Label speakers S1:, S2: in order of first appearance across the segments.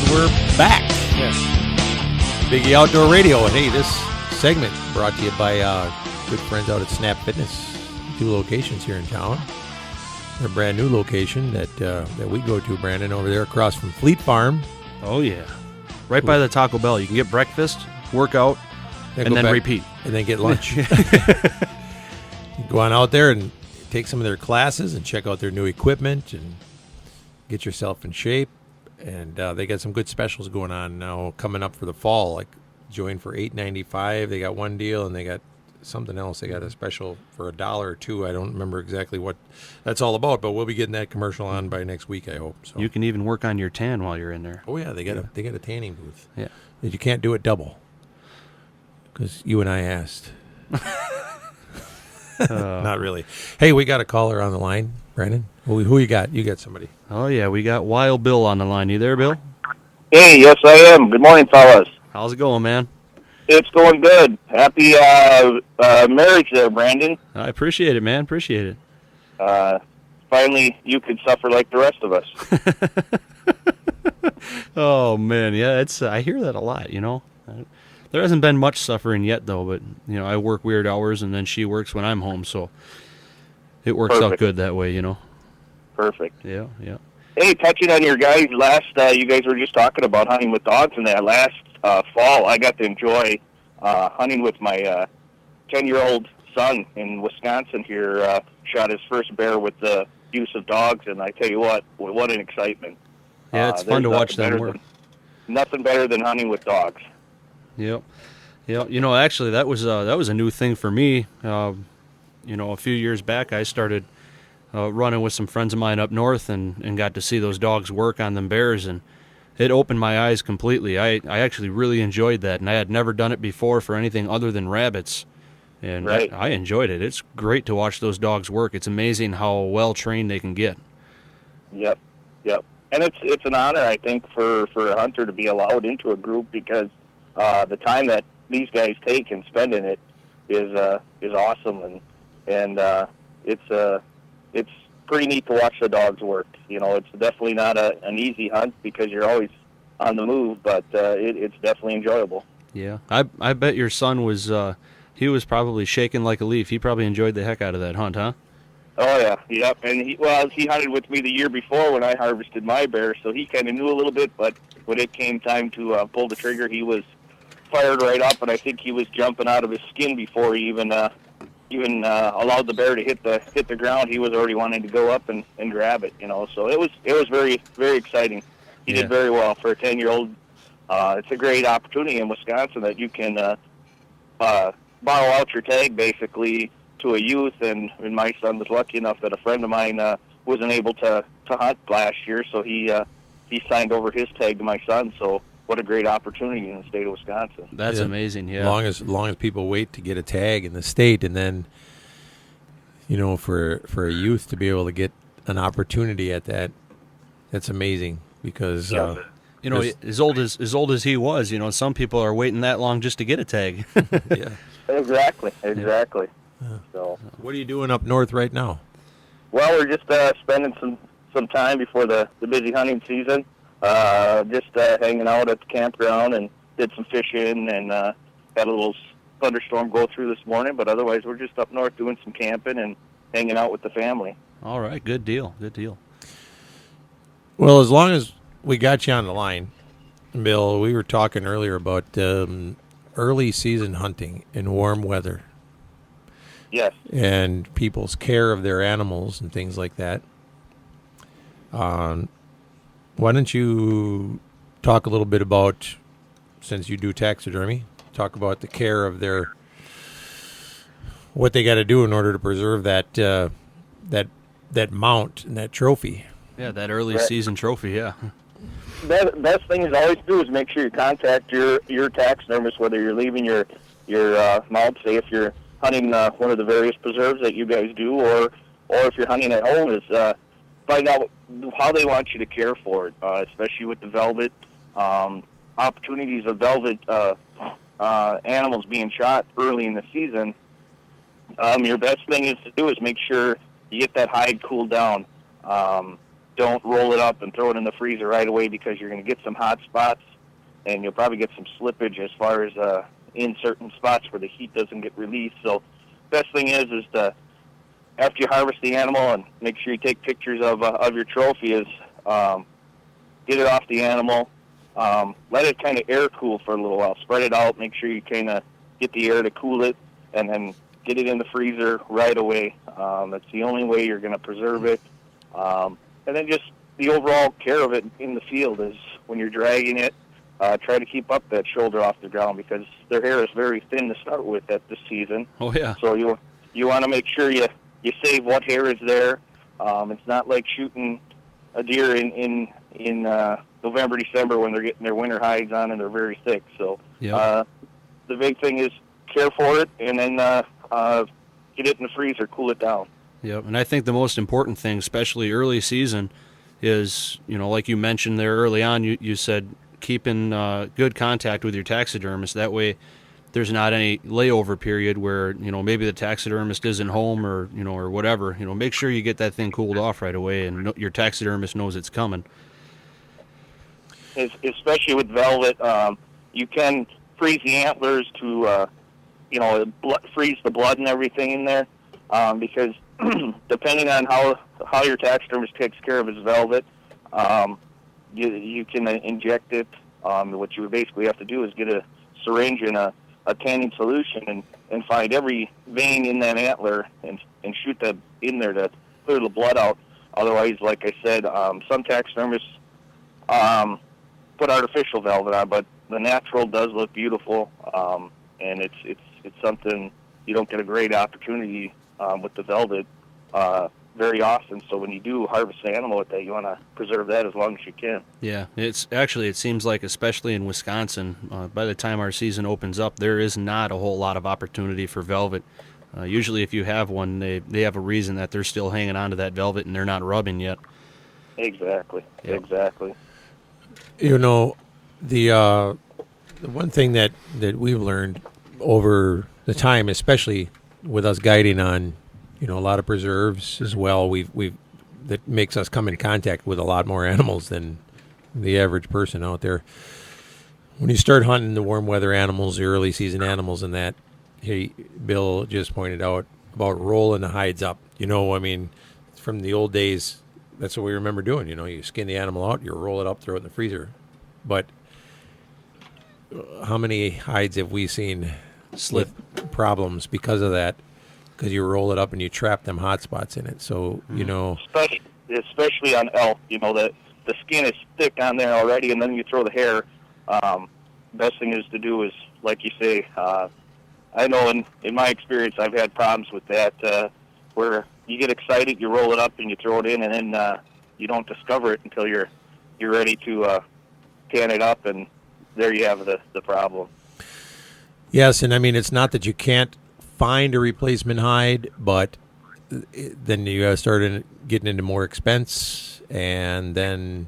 S1: we're back.
S2: Yes.
S1: Biggie Outdoor Radio. And hey, this segment brought to you by good friends out at Snap Fitness. 2 locations here in town. Their brand new location that we go to, Brandon, over there across from Fleet Farm.
S2: Oh, yeah. Right by the Taco Bell. You can get breakfast, work out, and then repeat.
S1: And then get lunch. Go on out there and take some of their classes and check out their new equipment and get yourself in shape. And they got some good specials going on now coming up for the fall. Like join for $8.95. They got one deal, and they got something else. They got a special for $1 or $2. I don't remember exactly what that's all about, but we'll be getting that commercial on by next week, I hope. So
S2: you can even work on your tan while you're in there.
S1: Oh yeah, they got a tanning booth.
S2: Yeah,
S1: you can't do it double because you and I asked. Not really. Hey, we got a caller on the line, Brandon. Who you got? You got somebody?
S2: Oh yeah, we got Wild Bill on the line. You there, Bill?
S3: Hey, yes I am. Good morning, fellas.
S2: How's it going, man?
S3: It's going good. Happy marriage there, Brandon.
S2: I appreciate it, man. Appreciate it.
S3: Finally, you could suffer like the rest of us.
S2: Oh man, yeah. It's I hear that a lot. There hasn't been much suffering yet, though. But I work weird hours, and then she works when I'm home, so it works out good that way.
S3: Perfect.
S2: Yeah.
S3: Hey, touching on your guys last, you guys were just talking about hunting with dogs, and that last fall, I got to enjoy hunting with my 10-year-old son in Wisconsin here. Shot his first bear with the use of dogs, and I tell you what an excitement.
S2: Yeah, it's fun to watch them work.
S3: Nothing better than hunting with dogs.
S2: Yep. Actually, that was a new thing for me. A few years back, I started running with some friends of mine up north and got to see those dogs work on them bears, and it opened my eyes completely. I actually really enjoyed that, and I had never done it before for anything other than rabbits, and
S3: right.
S2: I enjoyed it. It's great to watch those dogs work. It's amazing how well trained they can get.
S3: Yep. And it's an honor, I think, for a hunter to be allowed into a group, because the time that these guys take and spend in it is awesome, and it's pretty neat to watch the dogs work. It's definitely not an easy hunt because you're always on the move, but it's definitely enjoyable.
S2: Yeah, I bet your son was he was probably shaking like a leaf. He probably enjoyed the heck out of that hunt, huh?
S3: Oh yeah, yep. And he hunted with me the year before when I harvested my bear, so he kind of knew a little bit. But when it came time to pull the trigger, he was fired right up, and I think he was jumping out of his skin before he even allowed the bear to hit the ground. He was already wanting to go up and grab it, So it was very, very exciting. He did very well for a 10-year-old. It's a great opportunity in Wisconsin that you can borrow out your tag basically to a youth, and my son was lucky enough that a friend of mine wasn't able to hunt last year, so he signed over his tag to my son. So what a great opportunity in the state of Wisconsin.
S2: That's amazing, yeah.
S1: Long as people wait to get a tag in the state, and then for a youth to be able to get an opportunity at that's amazing, because
S2: as old as he was, some people are waiting that long just to get a tag.
S1: Yeah.
S3: Exactly.
S1: Yeah.
S3: So
S1: what are you doing up north right now?
S3: Well, we're just spending some time before the busy hunting season. Just hanging out at the campground, and did some fishing, and had a little thunderstorm go through this morning, but otherwise we're just up north doing some camping and hanging out with the family.
S2: All right, good deal.
S1: Well, as long as we got you on the line, Bill, we were talking earlier about early season hunting in warm weather.
S3: Yes.
S1: And people's care of their animals and things like that. Why don't you talk a little bit about, since you do taxidermy, talk about the care of what they got to do in order to preserve that mount and that trophy.
S2: Yeah, that early season trophy, yeah.
S3: Best thing is always do is make sure you contact your taxidermist, whether you're leaving your mount, say if you're hunting one of the various preserves that you guys do, or if you're hunting at home, is find out how they want you to care for it, especially with the velvet opportunities of velvet animals being shot early in the season. Your best thing is to do is make sure you get that hide cooled down. don't roll it up and throw it in the freezer right away, because you're going to get some hot spots, and you'll probably get some slippage as far as in certain spots where the heat doesn't get released. So best thing is to, after you harvest the animal, and make sure you take pictures of your trophy, is get it off the animal, let it kind of air cool for a little while, spread it out, make sure you kind of get the air to cool it, and then get it in the freezer right away. That's the only way you're going to preserve it. And then just the overall care of it in the field is, when you're dragging it, try to keep up that shoulder off the ground, because their hair is very thin to start with at this season.
S2: Oh, yeah.
S3: So you want to make sure you save what hair is there. It's not like shooting a deer in November, December, when they're getting their winter hides on and they're very thick. So
S2: Yep.
S3: the big thing is care for it, and then get it in the freezer, cool it down.
S2: Yep, and I think the most important thing, especially early season, is, like you mentioned there early on, you said keeping good contact with your taxidermist. That way there's not any layover period where, maybe the taxidermist isn't home or whatever. Make sure you get that thing cooled off right away, and your taxidermist knows it's coming.
S3: Especially with velvet, you can freeze the antlers to, freeze the blood and everything in there, because depending on how your taxidermist takes care of his velvet, you can inject it. What you would basically have to do is get a syringe and a tanning solution and find every vein in that antler and shoot that in there to clear the blood out. Otherwise, like I said, some taxidermists put artificial velvet on, but the natural does look beautiful, and it's something you don't get a great opportunity with the velvet very often. So when you do harvest an animal with that, you want to preserve that as long as you can.
S2: Yeah, it seems like, especially in Wisconsin, by the time our season opens up, there is not a whole lot of opportunity for velvet. Usually if you have one, they have a reason that they're still hanging on to that velvet and they're not rubbing yet.
S3: Exactly.
S2: Yep.
S3: Exactly.
S1: The one thing that we've learned over the time, especially with us guiding on, a lot of preserves as well, that makes us come in contact with a lot more animals than the average person out there. When you start hunting the warm weather animals, the early season animals, and that, Bill just pointed out about rolling the hides up. From the old days, that's what we remember doing. You skin the animal out, you roll it up, throw it in the freezer. But how many hides have we seen with problems because of that? Because you roll it up and you trap them hot spots in it. So,
S3: especially on elk, the skin is thick on there already, and then you throw the hair. Best thing is to do is, like you say, I know in my experience I've had problems with that, where you get excited, you roll it up and you throw it in, and then you don't discover it until you're ready to tan it up, and there you have the problem.
S1: Yes, and it's not that you can't find a replacement hide, but then you start getting into more expense, and then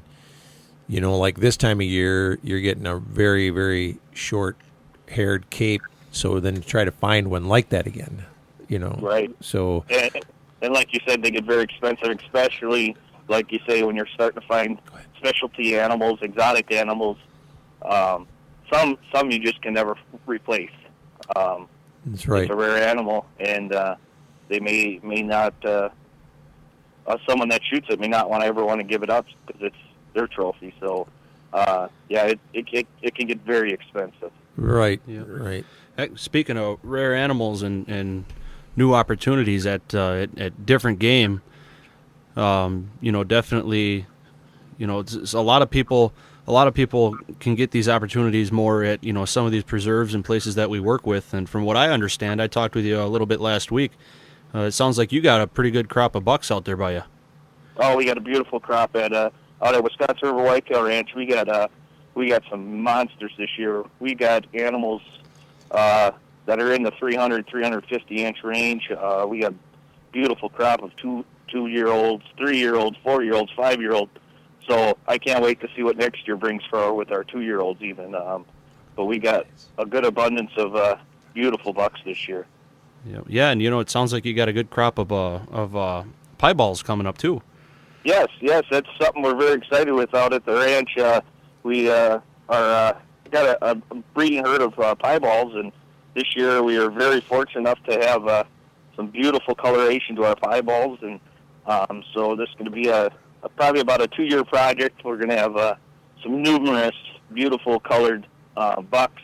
S1: like this time of year you're getting a very, very short haired cape, so then try to find one like that again,
S3: Right.
S1: So
S3: and like you said, they get very expensive, especially like you say when you're starting to find specialty animals, exotic animals. Some you just can never replace.
S1: That's right.
S3: It's a rare animal, and they may not. Someone that shoots it may not ever want to give it up because it's their trophy. So, it can get very expensive.
S1: Right.
S2: Yeah.
S1: Right.
S2: Speaking of rare animals and new opportunities at different game, definitely, it's a lot of people. A lot of people can get these opportunities more at, some of these preserves and places that we work with. And from what I understand, I talked with you a little bit last week. It sounds like you got a pretty good crop of bucks out there by you.
S3: Oh, we got a beautiful crop out at Wisconsin River Whitetail Ranch. We got some monsters this year. We got animals that are in the 300, 350-inch range. We got beautiful crop of two-year-olds, 3-year-olds, 4-year-olds, 5-year-olds. So I can't wait to see what next year brings with our 2-year-olds even. But we got a good abundance of beautiful bucks this year.
S2: Yeah, and it sounds like you got a good crop of pieballs coming up too.
S3: Yes, that's something we're very excited with out at the ranch. We got a breeding herd of pieballs, and this year we are very fortunate enough to have some beautiful coloration to our pieballs, and so this is going to be probably about a 2-year project. We're going to have some numerous beautiful colored bucks,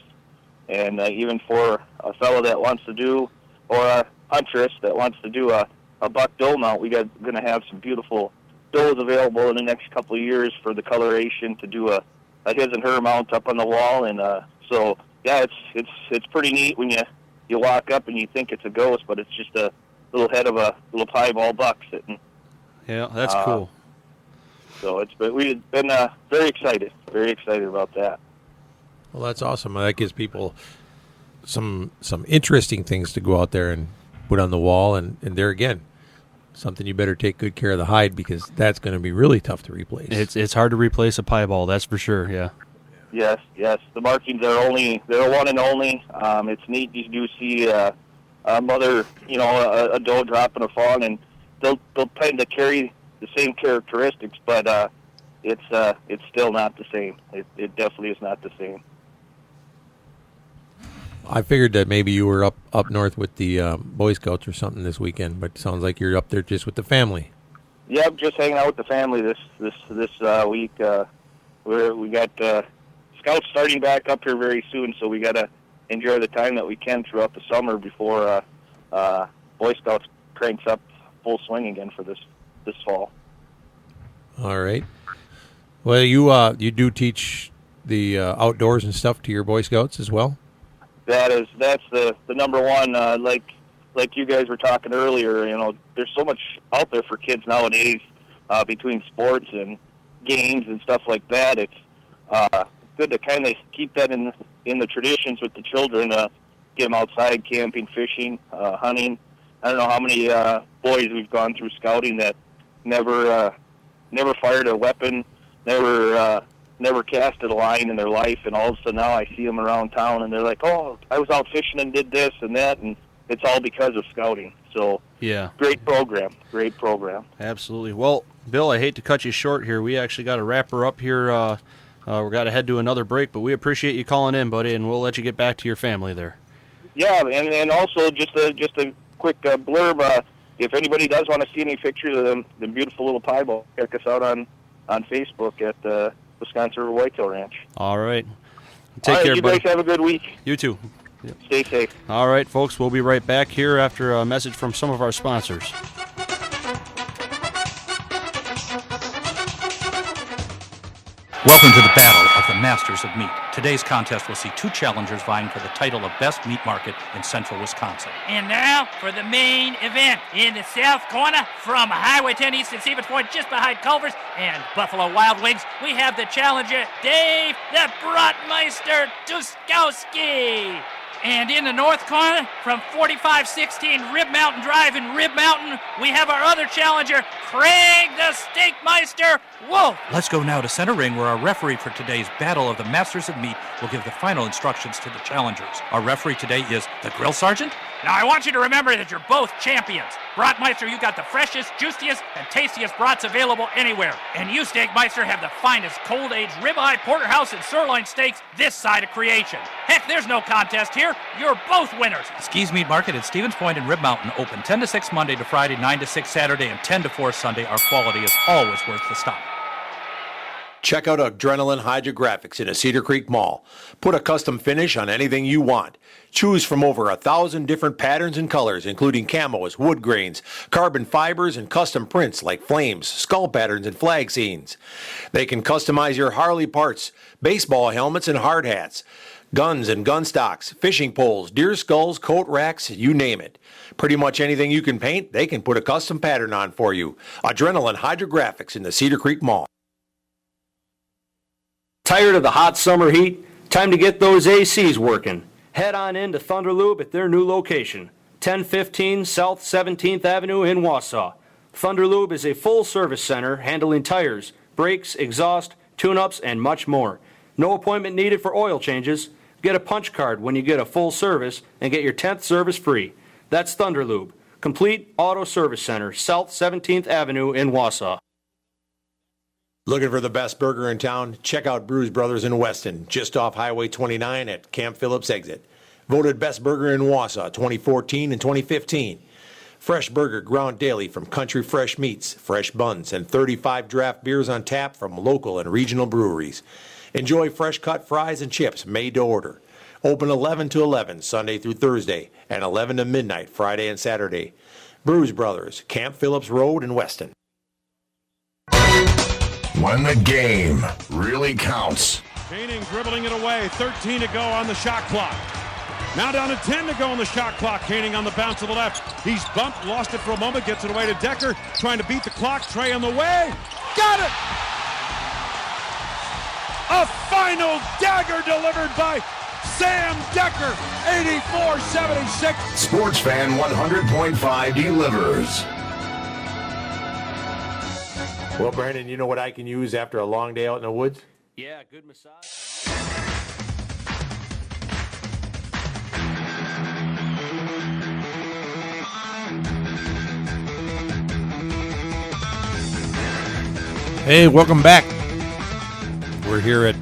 S3: and even for a fellow that wants to do, or a huntress that wants to do a buck doe mount, we're going to have some beautiful does available in the next couple of years for the coloration to do a his and her mount up on the wall. And so yeah, it's pretty neat when you walk up and you think it's a ghost, but it's just a little head of a little piebald buck sitting.
S2: Yeah, that's cool.
S3: So we've been very excited about that.
S1: Well, that's awesome. That gives people some interesting things to go out there and put on the wall, and there again, something you better take good care of the hide, because that's going to be really tough to replace.
S2: It's hard to replace a piebald, that's for sure. Yeah.
S3: Yes. The markings they're one and only. It's neat. You do see a mother, a doe dropping a fawn, and they'll tend to carry the same characteristics, but it's still not the same. It definitely is not the same.
S1: I figured that maybe you were up north with the Boy Scouts or something this weekend, but it sounds like you're up there just with the family.
S3: Yep, just hanging out with the family this week. We got Scouts starting back up here very soon, so we got to enjoy the time that we can throughout the summer before Boy Scouts cranks up full swing again for this fall. All
S1: right. Well, you do teach the outdoors and stuff to your Boy Scouts as well?
S3: That's the number one. Like you guys were talking earlier, there's so much out there for kids nowadays between sports and games and stuff like that. It's good to kind of keep that in the traditions with the children. Get them outside, camping, fishing, hunting. I don't know how many boys we've gone through scouting that never fired a weapon, never casted a line in their life, and all of a sudden now I see them around town and they're like, oh, I was out fishing and did this and that, and it's all because of scouting. So
S2: yeah,
S3: great program.
S2: Absolutely. Well, Bill, I hate to cut you short here. We actually got to wrap her up here. We're got to head to another break, but we appreciate you calling in, buddy, and we'll let you get back to your family there.
S3: Yeah, and also just a quick blurb. If anybody does want to see any pictures of the beautiful little piebald, check us out on Facebook at the Wisconsin River Whitetail Ranch.
S2: All right. Take care,
S3: you
S2: buddy.
S3: guys have a good week.
S2: You too.
S3: Yep. Stay safe.
S2: All right, folks, we'll be right back here after a message from some of our sponsors.
S4: Welcome to the Battle of the Masters of Meat. Today's contest will see 2 challengers vying for the title of Best Meat Market in central Wisconsin.
S5: And now for the main event. In the south corner, from Highway 10 East and Stevens Point, just behind Culver's and Buffalo Wild Wings, we have the challenger, Dave the Brotmeister Tuskowski. And in the north corner, from 4516 Rib Mountain Drive in Rib Mountain, we have our other challenger, Craig the Steakmeister Wolf.
S4: Let's go now to center ring, where our referee for today's Battle of the Masters of Meat will give the final instructions to the challengers. Our referee today is the Grill Sergeant.
S5: Now, I want you to remember that you're both champions. Brotmeister, you got the freshest, juiciest, and tastiest brats available anywhere. And you, Steakmeister, have the finest cold-aged ribeye, porterhouse, and sirloin steaks this side of creation. Heck, there's no contest here. You're both winners.
S4: Ski's Meat Market at Stevens Point and Rib Mountain, open 10 to 6 Monday to Friday, 9 to 6 Saturday, and 10 to 4 Sunday. Our quality is always worth the stop.
S1: Check out Adrenaline Hydrographics in a Cedar Creek Mall. Put a custom finish on anything you want. Choose from over 1,000 different patterns and colors, including camos, wood grains, carbon fibers, and custom prints like flames, skull patterns, and flag scenes. They can customize your Harley parts, baseball helmets, and hard hats, guns and gun stocks, fishing poles, deer skulls, coat racks, you name it. Pretty much anything you can paint, they can put a custom pattern on for you. Adrenaline Hydrographics in the Cedar Creek Mall.
S6: Tired of the hot summer heat? Time to get those ACs working. Head on in to Thunder Lube at their new location, 1015 South 17th Avenue in Wausau. Thunder Lube is a full-service center handling tires, brakes, exhaust, tune-ups, and much more. No appointment needed for oil changes. Get a punch card when you get a full service and get your 10th service free. That's Thunder Lube, complete auto service center, South 17th Avenue in Wausau.
S1: Looking for the best burger in town? Check out Brews Brothers in Weston, just off Highway 29 at Camp Phillips exit. Voted best burger in Wausau 2014 and 2015. Fresh burger ground daily from country fresh meats, fresh buns, and 35 draft beers on tap from local and regional breweries. Enjoy fresh cut fries and chips made to order. Open 11 to 11 Sunday through Thursday and 11 to midnight Friday and Saturday. Brews Brothers, Camp Phillips Road in Weston.
S7: When the game really counts.
S8: Koenig dribbling it away. 13 to go on the shot clock. Now down to 10 to go on the shot clock. Koenig on the bounce to the left. He's bumped, lost it for a moment, gets it away to Decker. Trying to beat the clock. Trey on the way. Got it! A final dagger delivered by Sam Decker. 84-76.
S7: Sports Fan 100.5 delivers.
S1: Well, Brandon, you know what I can use after a long day out in the woods?
S6: Yeah, good massage.
S1: Hey, welcome back. We're here at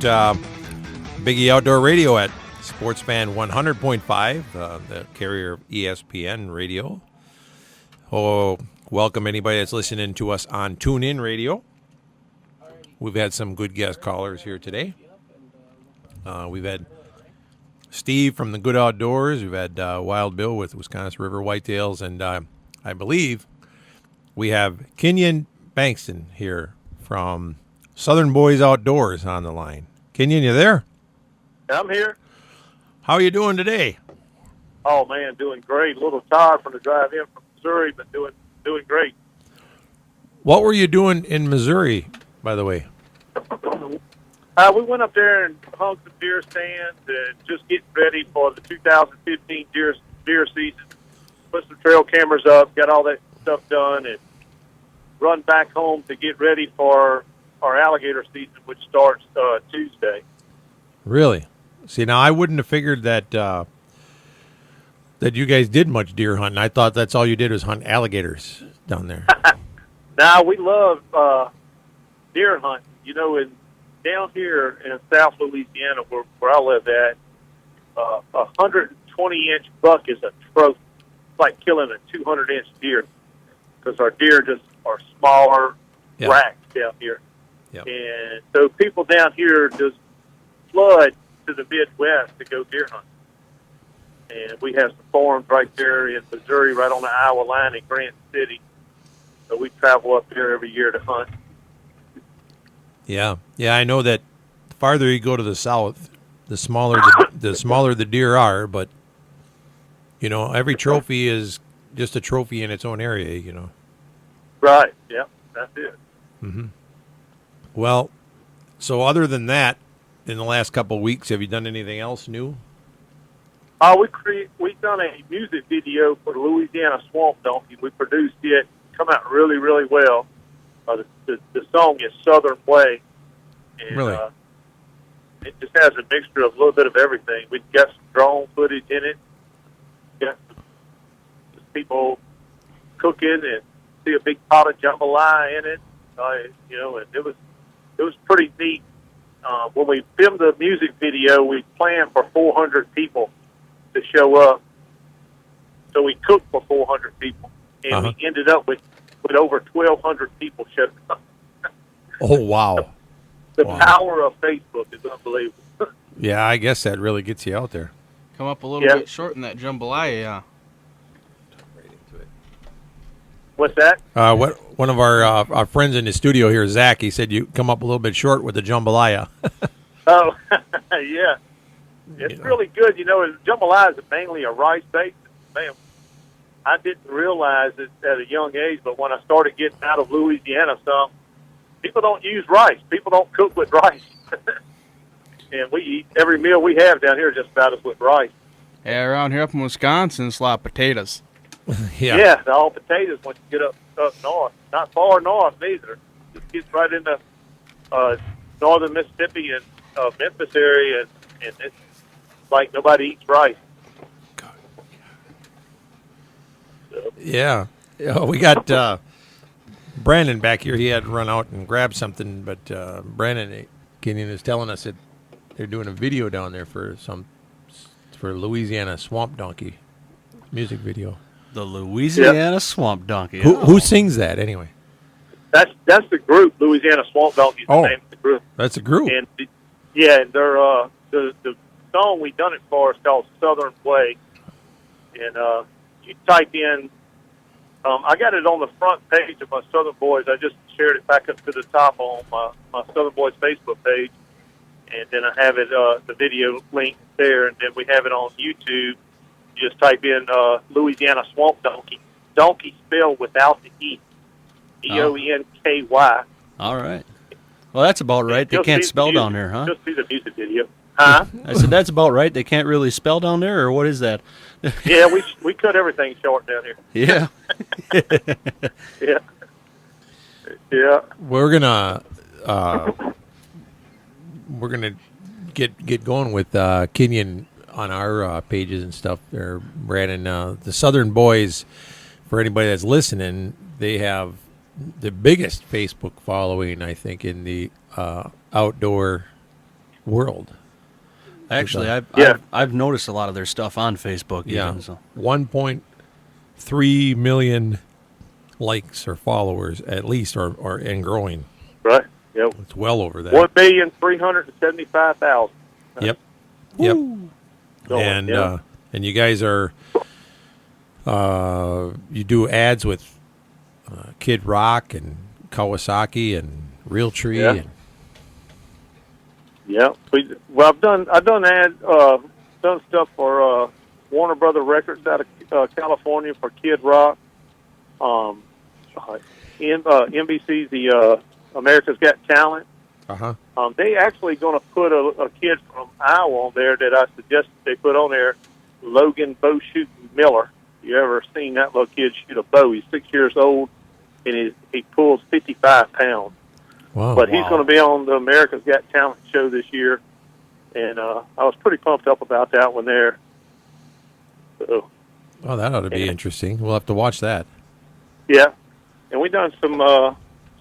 S1: Biggie Outdoor Radio at Sports Fan 100.5, the carrier of ESPN Radio. Oh, welcome anybody that's listening to us on TuneIn Radio. We've had some good guest callers here today. We've had Steve from the Good Outdoors. We've had Wild Bill with Wisconsin River Whitetails. And I believe we have Kenyon Bankston here from Southern Boys Outdoors on the line. Kenyon, you there?
S9: I'm here.
S1: How are you doing today?
S9: Oh, man, doing great. A little tired from the drive in from Missouri, but doing great.
S1: What were you doing in Missouri, by the way?
S9: We went up there and hung some deer stands and just getting ready for the 2015 deer season. Put some trail cameras up, got all that stuff done, and run back home to get ready for our alligator season, which starts Tuesday.
S1: Really? See, now I wouldn't have figured that that you guys did much deer hunting. I thought that's all you did was hunt alligators down there.
S9: Now, we love deer hunting. You know, down here in South Louisiana, where I live at, a 120-inch buck is a trophy. It's like killing a 200-inch deer because our deer just are smaller racks down here.
S1: Yep.
S9: And so people down here just flood to the Midwest to go deer hunting. And we have some farms right there in Missouri, right on the Iowa line in Grant City. So we travel up there every year to hunt.
S1: Yeah, I know that the farther you go to the south, the smaller the smaller the deer are. But you know, every trophy is just a trophy in its own area. You know.
S9: Right. Yeah, that's it.
S1: Mm-hmm. Well, so other than that, in the last couple of weeks, have you done anything else new?
S9: We've done a music video for the Louisiana Swamp Donkey. We produced it. Come out really, really well. The song is Southern Way. And,
S1: really?
S9: It just has a mixture of a little bit of everything. We've got some drone footage in it. Got some people cooking and see a big pot of jambalaya in it. You know, and it was pretty neat. When we filmed the music video, we planned for 400 people to show up. So we cooked for 400 people, and we ended up with over 1,200 people showing up.
S1: Oh, wow.
S9: The power of Facebook is unbelievable.
S1: Yeah, I guess that really gets you out there.
S10: Come up a little bit short in that jambalaya, yeah.
S9: What's that?
S1: One of our friends in the studio here, Zach, he said you come up a little bit short with the jambalaya.
S9: Oh, yeah. It's really good. You know, jambalaya is mainly a rice-based. Man, I didn't realize it at a young age, but when I started getting out of Louisiana some, people don't use rice. People don't cook with rice. And we eat every meal we have down here just about is with rice.
S10: Yeah, around here up in Wisconsin, it's a lot of potatoes.
S9: Yeah, all potatoes once you get up north. Not far north neither. Just gets right into northern Mississippi and Memphis area, and it's like nobody eats rice. So.
S1: Yeah, we got Brandon back here, he had to run out and grab something, but Brandon Kenyon is telling us that they're doing a video down there for Louisiana Swamp Donkey music video.
S2: The Louisiana Swamp Donkey.
S1: Who sings that anyway?
S9: That's the group, Louisiana Swamp Donkey is the name of the group.
S1: That's a group.
S9: And they're the song we done it for is called Southern Way. And you type in, I got it on the front page of my Southern Boys. I just shared it back up to the top on my Southern Boys Facebook page. And then I have it, the video link there, and then we have it on YouTube. You just type in Louisiana Swamp Donkey. Donkey spelled without the E. D-O-N-K-Y.
S2: All right. Well, that's about right. They can't spell down there, huh?
S9: Just see the music video. Huh?
S2: I said, that's about right. They can't really spell down there, or what is that?
S9: Yeah, we cut everything short down here.
S2: Yeah.
S9: Yeah. Yeah.
S1: We're gonna get going with Kenyon on our pages and stuff there, Brandon. The Southern Boys, for anybody that's listening, they have the biggest Facebook following, I think, in the outdoor world.
S2: Actually, I've noticed a lot of their stuff on Facebook.
S1: Yeah,
S2: even, so.
S1: 1.3 million likes or followers at least, or and growing.
S9: Right. Yep.
S1: It's well over that.
S9: 1,375,000.
S1: Yep.
S9: Woo.
S1: And and you guys are you do ads with Kid Rock and Kawasaki and Hr3.
S9: Yeah.
S1: And
S9: yeah. I've done done stuff for Warner Brother Records out of California for Kid Rock. NBC's the America's Got Talent. They actually going to put a kid from Iowa on there that I suggested they put on there, Logan Bow Shooting Miller. You ever seen that little kid shoot a bow? He's 6 years old, and he pulls 55 pounds.
S1: Wow!
S9: But he's going to be on the America's Got Talent show this year, and I was pretty pumped up about that one there. So,
S1: oh, that ought to be interesting. We'll have to watch that.
S9: Yeah, and we done some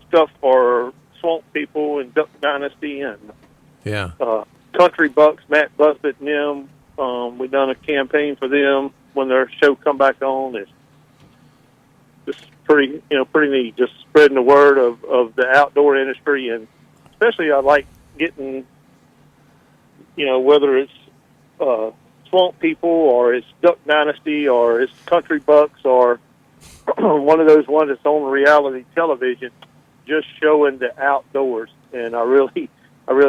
S9: stuff for Swamp People and Duck Dynasty and Country Bucks, Matt Busbitt and them. We done a campaign for them when their show come back on. It's just pretty neat, just spreading the word of the outdoor industry, and especially I like getting, whether it's Swamp People or it's Duck Dynasty or it's Country Bucks or one of those ones that's on reality television, just showing the outdoors, and I really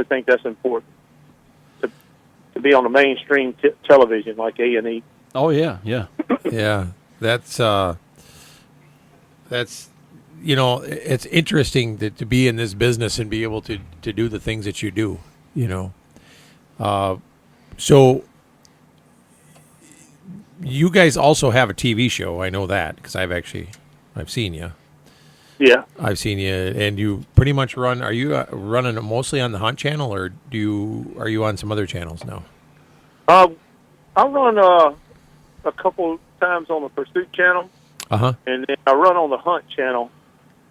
S9: think that's important to be on the mainstream television like A&E.
S2: Oh yeah.
S1: Yeah, that's it's interesting to be in this business and be able to do the things that you do. So you guys also have a TV show. I know that because I've seen you.
S9: Yeah,
S1: I've seen you, and you pretty much run. Are you running it mostly on the Hunt Channel, or are you on some other channels now?
S9: I run a couple times on the Pursuit Channel, and then I run on the Hunt Channel.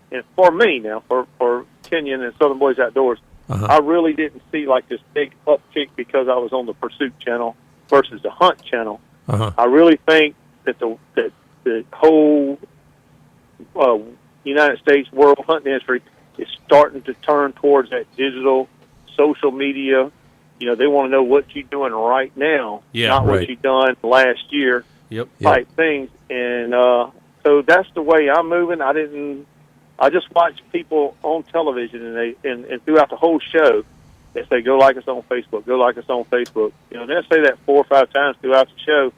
S9: And for me now, for Kenyon and Southern Boys Outdoors, I really didn't see like this big uptick because I was on the Pursuit Channel versus the Hunt Channel. I really think that the whole United States world hunting industry is starting to turn towards that digital social media. They want to know what you're doing right now, not what you've done last year type things. And so that's the way I'm moving. I just watch people on television, and throughout the whole show, they say, go like us on Facebook, go like us on Facebook. They'll say that 4 or 5 times throughout the show,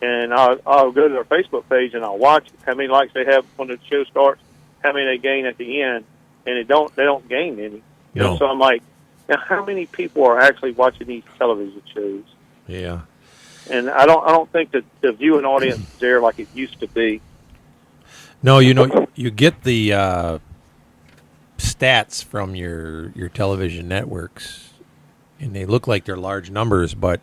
S9: and I'll go to their Facebook page and I'll watch how many likes they have when the show starts, how many they gain at the end, and they don't gain any. So I'm like, now how many people are actually watching these television shows?
S1: Yeah.
S9: And I don't think that the viewing audience is there like it used to be.
S1: No, you get the stats from your television networks, and they look like they're large numbers, but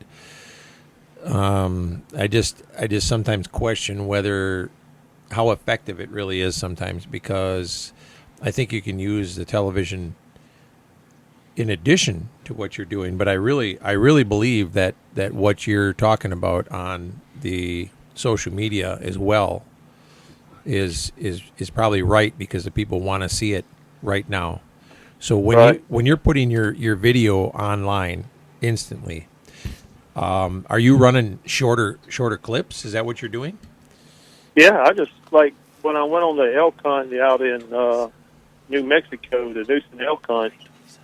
S1: I just sometimes question how effective it really is sometimes, because I think you can use the television in addition to what you're doing. But I really believe that what you're talking about on the social media as well is probably right, because the people want to see it right now. So when you're putting your video online instantly, are you running shorter clips? Is that what you're doing?
S9: Yeah, I just, like, when I went on the elk hunt out in New Mexico, the Newsom elk hunt,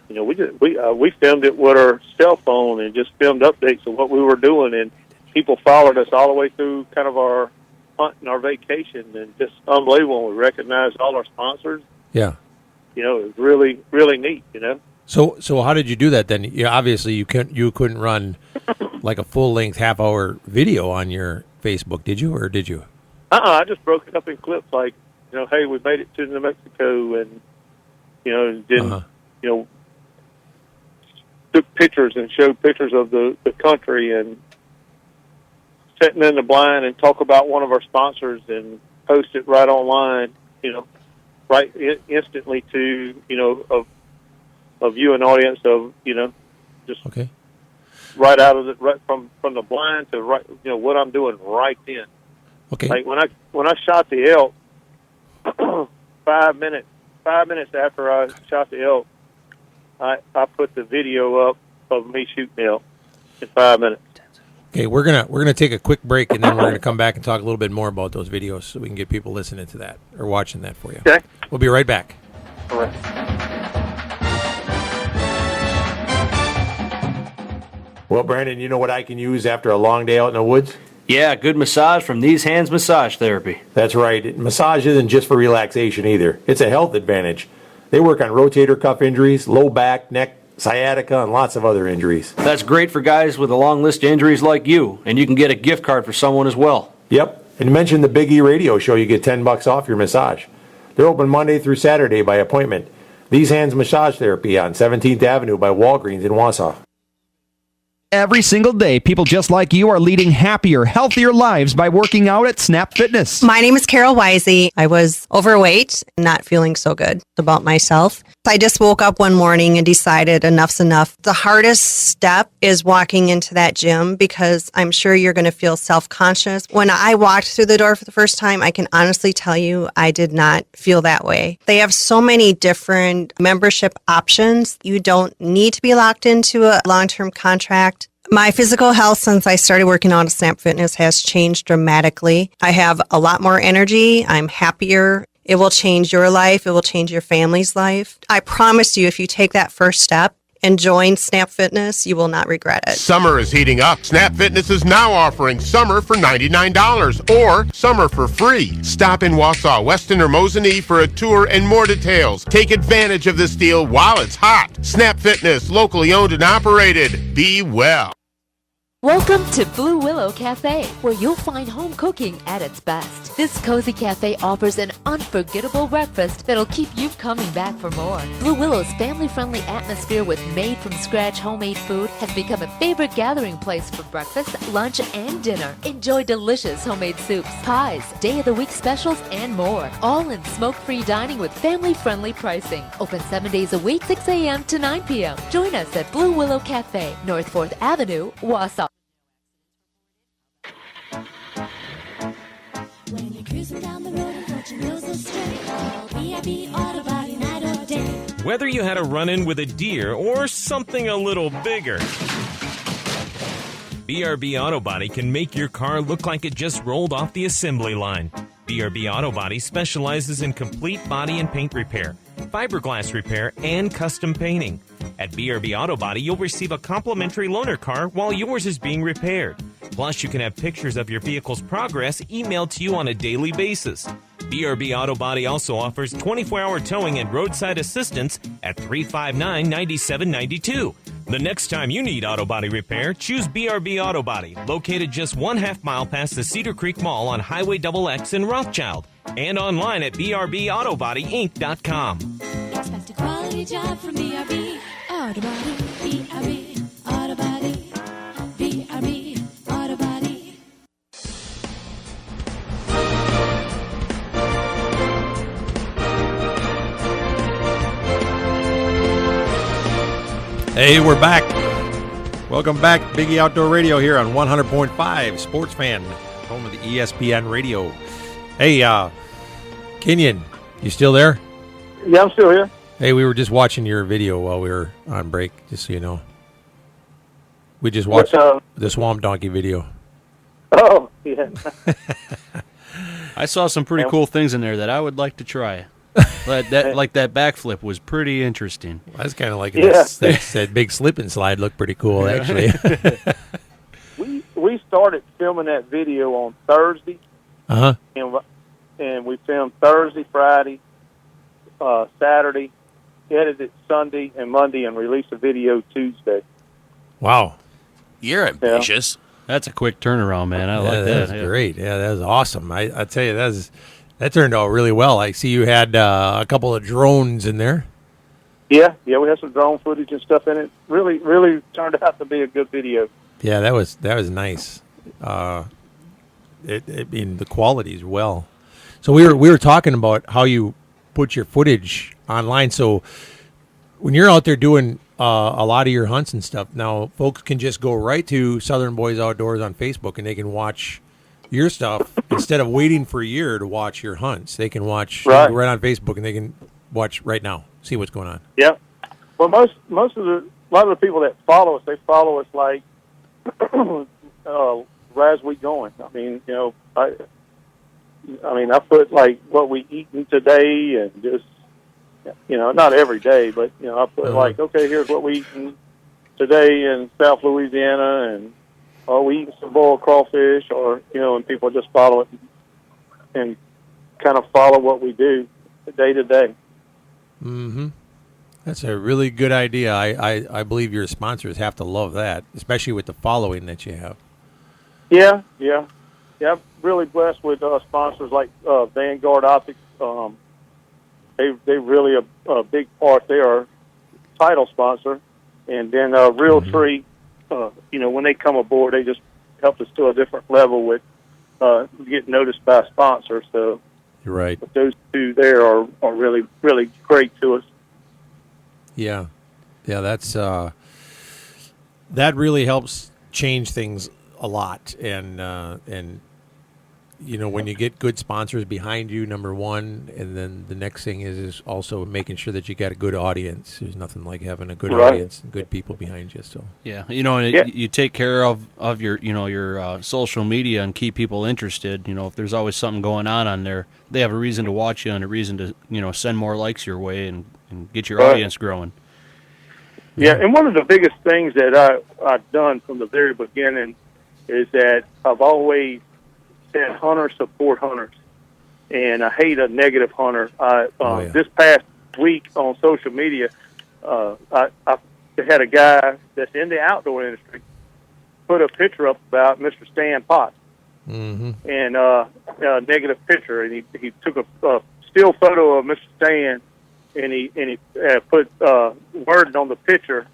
S9: you know, we filmed it with our cell phone and just filmed updates of what we were doing, and people followed us all the way through kind of our hunt and our vacation, and just unbelievable. We recognized all our sponsors.
S1: Yeah.
S9: You know, it was really, really neat, you know.
S1: So how did you do that then? Obviously you couldn't run like a full-length half-hour video on your Facebook, did you, or did you?
S9: I just broke it up in clips, like, you know, hey, we made it to New Mexico, and, you know, you know, took pictures and showed pictures of the country, and sitting in the blind and talk about one of our sponsors and post it right online, you know, right instantly to, you know, a viewing audience of, you know, just right out of right from the blind to right, you know, what I'm doing right then.
S1: Okay.
S9: Like when I shot the elk, 5 minutes after I shot the elk, I put the video up of me shooting the elk in 5 minutes.
S1: Okay, we're gonna take a quick break, and then we're gonna come back and talk a little bit more about those videos, so we can get people listening to that or watching that for you.
S9: Okay.
S1: We'll be right back.
S9: All right.
S1: Well, Brandon, you know what I can use after a long day out in the woods?
S6: Yeah, good massage from These Hands Massage Therapy.
S1: That's right. Massage isn't just for relaxation either. It's a health advantage. They work on rotator cuff injuries, low back, neck, sciatica, and lots of other injuries.
S6: That's great for guys with a long list of injuries like you, and you can get a gift card for someone as well.
S1: Yep. And mention the Big E Radio Show, you get $10 off your massage. They're open Monday through Saturday by appointment. These Hands Massage Therapy on 17th Avenue by Walgreens in Wausau.
S11: Every single day, people just like you are leading happier, healthier lives by working out at Snap Fitness.
S12: My name is Carol Wisey. I was overweight and not feeling so good about myself. I just woke up one morning and decided enough's enough. The hardest step is walking into that gym, because I'm sure you're going to feel self-conscious. When I walked through the door for the first time, I can honestly tell you I did not feel that way. They have so many different membership options. You don't need to be locked into a long-term contract. My physical health since I started working out at Snap Fitness has changed dramatically. I have a lot more energy. I'm happier. It will change your life. It will change your family's life. I promise you, if you take that first step and join Snap Fitness, you will not regret it.
S13: Summer is heating up. Snap Fitness is now offering summer for $99 or summer for free. Stop in Wausau, Weston, or Mosinee for a tour and more details. Take advantage of this deal while it's hot. Snap Fitness, locally owned and operated. Be well.
S14: Welcome to Blue Willow Cafe, where you'll find home cooking at its best. This cozy cafe offers an unforgettable breakfast that'll keep you coming back for more. Blue Willow's family-friendly atmosphere with made-from-scratch homemade food has become a favorite gathering place for breakfast, lunch, and dinner. Enjoy delicious homemade soups, pies, day-of-the-week specials, and more. All in smoke-free dining with family-friendly pricing. Open 7 days a week, 6 a.m. to 9 p.m. Join us at Blue Willow Cafe, North 4th Avenue, Wausau.
S15: When you're cruising down the road and put your nose astray, call B.I.B. Auto Body night or day.
S16: Whether you had a run-in with a deer or something a little bigger, BRB Auto Body can make your car look like it just rolled off the assembly line. BRB Auto Body specializes in complete body and paint repair, fiberglass repair, and custom painting. At BRB Auto Body, you'll receive a complimentary loaner car while yours is being repaired. Plus, you can have pictures of your vehicle's progress emailed to you on a daily basis. BRB Auto Body also offers 24-hour towing and roadside assistance at 359-9792. The next time you need auto body repair, choose BRB Auto Body, located just 1/2 mile past the Cedar Creek Mall on Highway XX in Rothschild, and online at BRBAutoBodyInc.com.
S15: Expect a quality job from B.R.B. Auto Body. B.R.B. Auto Body. B.R.B. Auto Body.
S1: Hey, we're back. Welcome back, Biggie Outdoor Radio here on 100.5 Sports Fan, home of the ESPN Radio. Hey, Kenyon, you still there?
S17: Yeah, I'm still here.
S1: Hey, we were just watching your video while we were on break, just so you know. We just watched the Swamp Donkey video.
S17: Oh, yeah.
S2: I saw some pretty cool things in there that I would like to try. Like that backflip was pretty interesting.
S1: That's kind of like that big slip and slide looked pretty cool, actually.
S17: we started filming that video on Thursday.
S1: Uh-huh.
S17: And we filmed Thursday, Friday, Saturday, edited Sunday and Monday, and released a video Tuesday.
S1: Wow.
S18: You're ambitious.
S2: Yeah. That's a quick turnaround, man. I like that.
S1: That's great. Yeah, that was awesome. I tell you, that turned out really well. I see you had a couple of drones in there.
S17: Yeah, we had some drone footage and stuff in it. Really, really turned out to be a good video.
S1: Yeah, that was nice. The quality as well. So we were talking about how you put your footage online. So when you're out there doing a lot of your hunts and stuff, now folks can just go right to Southern Boys Outdoors on Facebook and they can watch your stuff instead of waiting for a year to watch your hunts. They can watch right on Facebook, and they can watch right now, see what's going on.
S17: Yeah. Well, a lot of the people that follow us, they follow us like as we going. I mean, I put like what we eating today, and just not every day, but I put like, okay, here's what we eating today in South Louisiana, and we eating some boiled crawfish, or and people just follow it and kind of follow what we do day to day.
S1: Mm-hmm. That's a really good idea. I believe your sponsors have to love that, especially with the following that you have.
S17: Yeah. I'm really blessed with sponsors like Vanguard Optics. They really a big part. They are title sponsor, and then Hr3. When they come aboard, they just help us to a different level with getting noticed by sponsors. So
S1: you're right.
S17: But those two there are really, really great to us.
S1: Yeah, that's that really helps change things a lot, and when you get good sponsors behind you, number one, and then the next thing is also making sure that you got a good audience. There's nothing like having a good audience and good people behind you. So
S2: you take care of your your social media and keep people interested. If there's always something going on there, they have a reason to watch you and a reason to send more likes your way and get your audience growing.
S17: Yeah, and one of the biggest things that I've done from the very beginning is that I've always said hunters support hunters, and I hate a negative hunter. This past week on social media, I had a guy that's in the outdoor industry put a picture up about Mr. Stan Potts, and a negative picture, and he took a still photo of Mr. Stan, and he put wording on the picture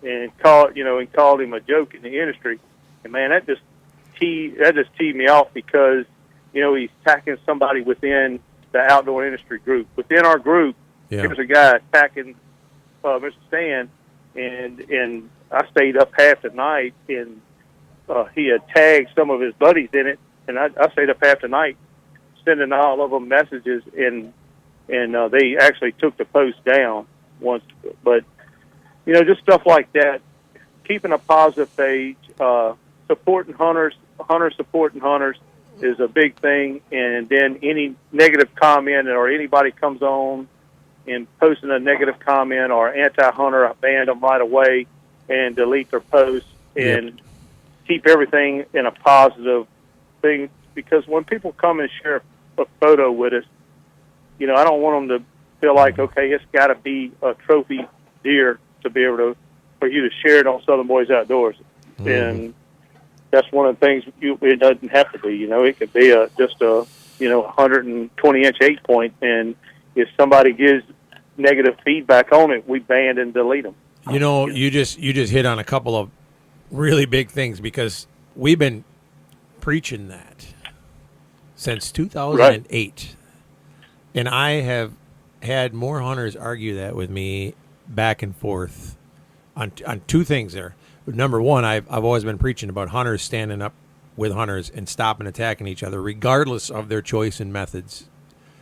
S17: and called him a joke in the industry, and man, that just teed me off, because he's attacking somebody within the outdoor industry group. Within our group, there's a guy attacking Mr. Stan, and I stayed up half the night, and he had tagged some of his buddies in it, and I stayed up half the night sending all of them messages, and they actually took the post down once. But just stuff like that, keeping a positive page, supporting hunters supporting hunters is a big thing. And then any negative comment, or anybody comes on and posting a negative comment or anti-hunter, I ban them right away and delete their posts and keep everything in a positive thing. Because when people come and share a photo with us, I don't want them to feel like, okay, it's got to be a trophy deer to be able for you to share it on Southern Boys Outdoors. And that's one of the things. It doesn't have to be. It could be just a 120-inch 8-point, and if somebody gives negative feedback on it, we ban and delete them.
S1: You just hit on a couple of really big things, because we've been preaching that since 2008, and I have had more hunters argue that with me back and forth on two things there. Number one, I've always been preaching about hunters standing up with hunters and stopping attacking each other, regardless of their choice and methods.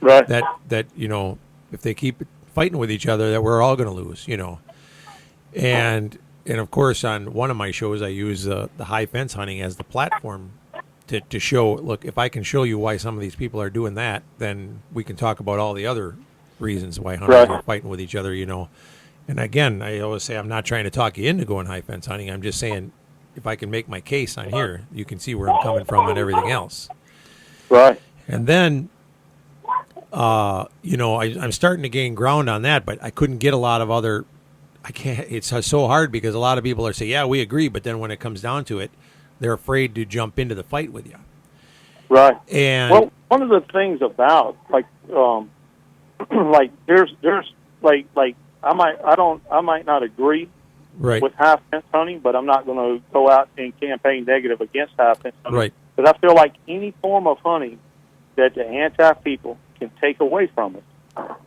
S17: Right.
S1: That if they keep fighting with each other, that we're all going to lose. And of course, on one of my shows, I use the high fence hunting as the platform to show. Look, if I can show you why some of these people are doing that, then we can talk about all the other reasons why hunters are fighting with each other. And again, I always say I'm not trying to talk you into going high fence hunting. I'm just saying if I can make my case on here, you can see where I'm coming from on everything else.
S17: Right.
S1: And then, I'm starting to gain ground on that, but I couldn't get a lot of other. I can't. It's so hard because a lot of people are saying, "Yeah, we agree," but then when it comes down to it, they're afraid to jump into the fight with you.
S17: Right.
S1: And
S17: well, one of the things about like there's I might not agree
S1: right.
S17: with high fence hunting, but I'm not going to go out and campaign negative against high fence hunting.
S1: Right.
S17: Because I feel like any form of hunting that the anti-people can take away from us,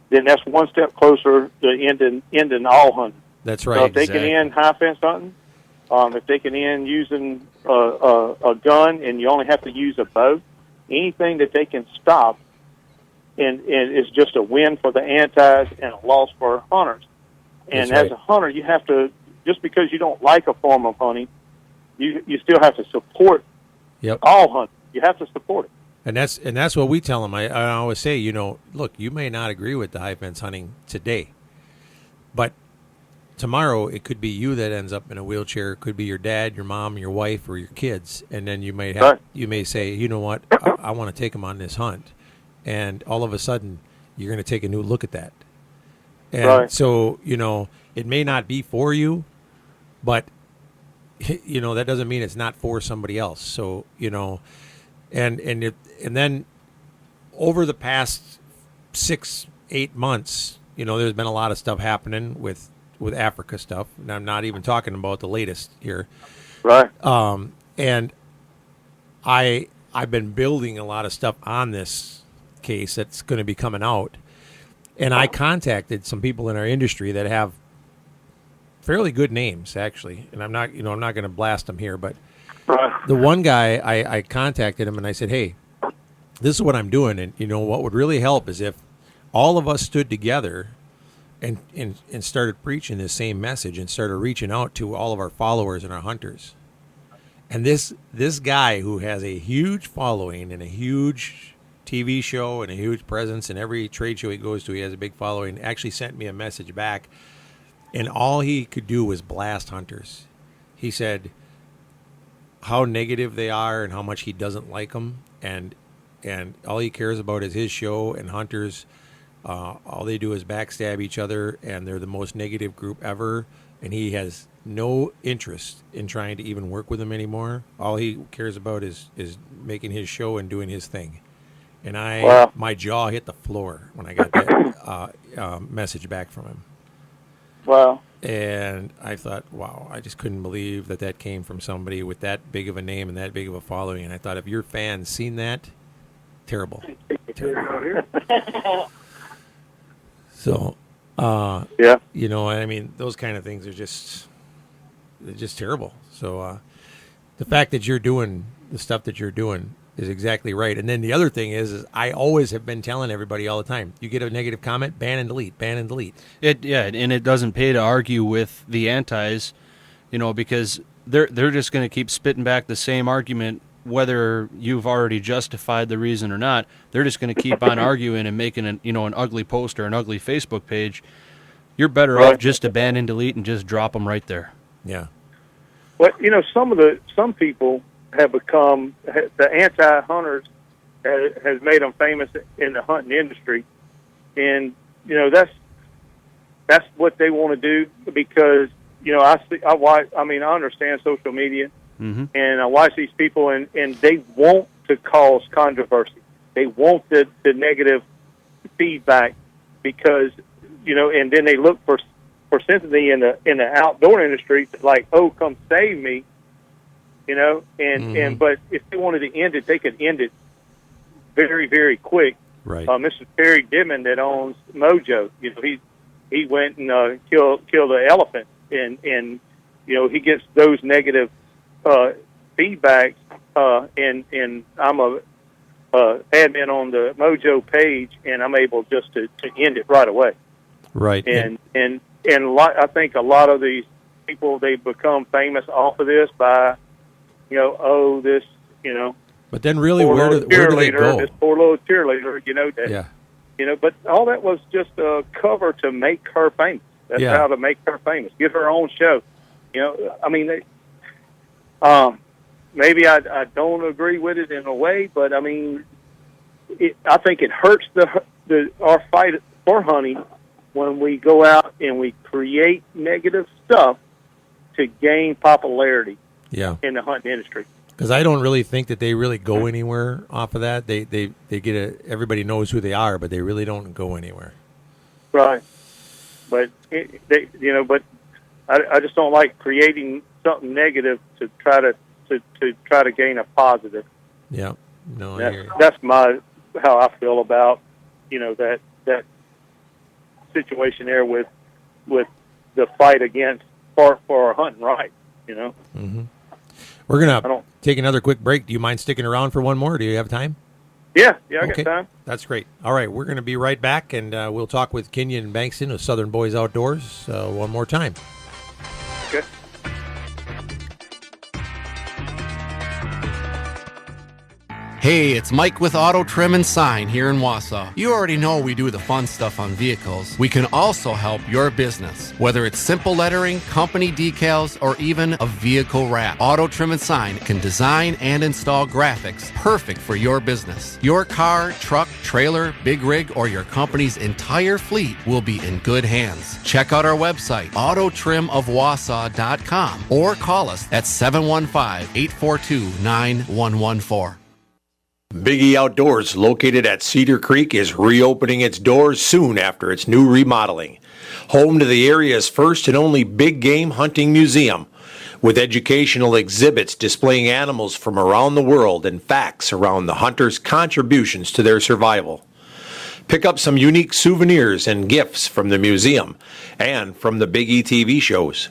S17: then that's one step closer to ending all hunting.
S1: That's right.
S17: So if they can end high fence hunting, if they can end using a gun and you only have to use a bow, anything that they can stop, and it's just a win for the antis and a loss for hunters. And as a hunter, you have to, just because you don't like a form of hunting, you still have to support all hunting. You have to support it.
S1: And that's what we tell them. I always say, look, you may not agree with the high fence hunting today, but tomorrow it could be you that ends up in a wheelchair. It could be your dad, your mom, your wife, or your kids. And then you may say, you know what, I want to take them on this hunt. And all of a sudden, you're going to take a new look at that. And so, it may not be for you, but, that doesn't mean it's not for somebody else. So, and then over the past 6-8 months, there's been a lot of stuff happening with Africa stuff. And I'm not even talking about the latest here.
S17: Right.
S1: And I've been building a lot of stuff on this case that's going to be coming out. And I contacted some people in our industry that have fairly good names, actually. And I'm not going to blast them here, but the one guy, I contacted him and I said, hey, this is what I'm doing. And, what would really help is if all of us stood together and started preaching the same message and started reaching out to all of our followers and our hunters. And this guy who has a huge following and a huge TV show and a huge presence, and every trade show he goes to, he has a big following, actually sent me a message back, and all he could do was blast hunters. He said how negative they are and how much he doesn't like them, and all he cares about is his show and hunters. All they do is backstab each other, and they're the most negative group ever, and he has no interest in trying to even work with them anymore. All he cares about is making his show and doing his thing. And my jaw hit the floor when I got that message back from him.
S17: Wow.
S1: And I thought, wow, I just couldn't believe that came from somebody with that big of a name and that big of a following. And I thought, if your fans seen that, terrible. So, I mean, those kind of things are just terrible. So, the fact that you're doing the stuff that you're doing is exactly right. And then the other thing is I always have been telling everybody all the time, you get a negative comment, ban and delete, ban and delete.
S2: And it doesn't pay to argue with the antis, because they're just going to keep spitting back the same argument, whether you've already justified the reason or not. They're just going to keep on arguing and making an ugly post or an ugly Facebook page. You're better off just to ban and delete and just drop them right there.
S1: Yeah.
S17: Well, some people have become, the anti-hunters has made them famous in the hunting industry, and that's what they want to do because I understand social media, and I watch these people, and they want to cause controversy. They want the negative feedback because and then they look for sympathy in the outdoor industry, like, oh, come save me. But if they wanted to end it, they could end it very, very quick.
S1: Right.
S17: Mr. Terry Dimon that owns Mojo, he went and killed the elephant and he gets those negative feedbacks, and I'm a admin on the Mojo page, and I'm able just to end it right away.
S1: Right.
S17: And I think a lot of these people, they become famous off of this by, this,
S1: But then really, where do they go?
S17: This poor little cheerleader, but all that was just a cover to make her famous. That's how to make her famous. Give her own show. Maybe I don't agree with it in a way, but I think it hurts our fight for hunting when we go out and we create negative stuff to gain popularity in the hunting industry.
S1: Because I don't really think that they really go anywhere off of that. They get everybody knows who they are, but they really don't go anywhere.
S17: Right. But but I just don't like creating something negative to try to gain a positive.
S1: Yeah. No, I hear you.
S17: That's how I feel about that situation there with the fight against for our hunting right.
S1: Mm-hmm. We're gonna take another quick break. Do you mind sticking around for one more? Do you have time?
S17: Yeah, I got time.
S1: That's great. All right, we're going to be right back, and we'll talk with Kenyon Bankston of Southern Boys Outdoors one more time.
S17: Okay.
S19: Hey, it's Mike with Auto Trim and Sign here in Wausau. You already know we do the fun stuff on vehicles. We can also help your business, whether it's simple lettering, company decals, or even a vehicle wrap. Auto Trim and Sign can design and install graphics perfect for your business. Your car, truck, trailer, big rig, or your company's entire fleet will be in good hands. Check out our website, autotrimofwausau.com, or call us at 715-842-9114.
S20: Big E Outdoors, located at Cedar Creek, is reopening its doors soon after its new remodeling. Home to the area's first and only big game hunting museum, with educational exhibits displaying animals from around the world and facts around the hunters' contributions to their survival. Pick up some unique souvenirs and gifts from the museum and from the Big E TV shows.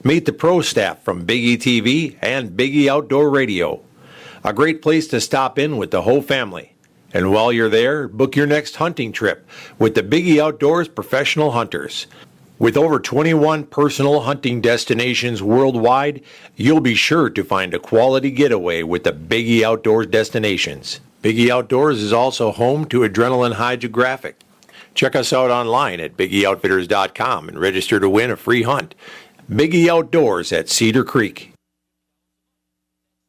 S20: Meet the pro staff from Big E TV and Big E Outdoor Radio. A great place to stop in with the whole family. And while you're there, book your next hunting trip with the Big E Outdoors Professional Hunters. With over 21 personal hunting destinations worldwide, you'll be sure to find a quality getaway with the Big E Outdoors destinations. Big E Outdoors is also home to Adrenaline Hydrographic. Check us out online at BigEOutfitters.com and register to win a free hunt. Big E Outdoors at Cedar Creek.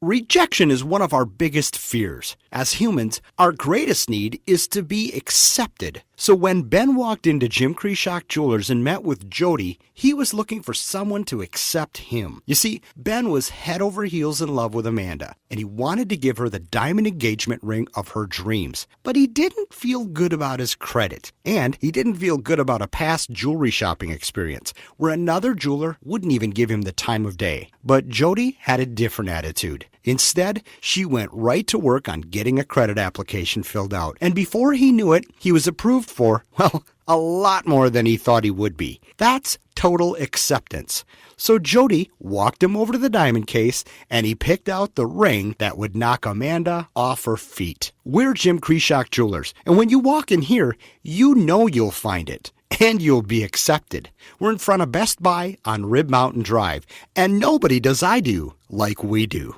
S21: Rejection is one of our biggest fears. As humans, our greatest need is to be accepted. So when Ben walked into Jim Krishock Jewelers and met with Jody, he was looking for someone to accept him. You see, Ben was head over heels in love with Amanda, and he wanted to give her the diamond engagement ring of her dreams. But he didn't feel good about his credit, and he didn't feel good about a past jewelry shopping experience where another jeweler wouldn't even give him the time of day. But Jody had a different attitude. Instead, she went right to work on getting a credit application filled out. And before he knew it, he was approved for, well, a lot more than he thought he would be. That's total acceptance. So Jody walked him over to the diamond case, and he picked out the ring that would knock Amanda off her feet. We're Jim Krishock Jewelers, and when you walk in here, you know you'll find it. And you'll be accepted. We're in front of Best Buy on Rib Mountain Drive, and nobody does I do like we do.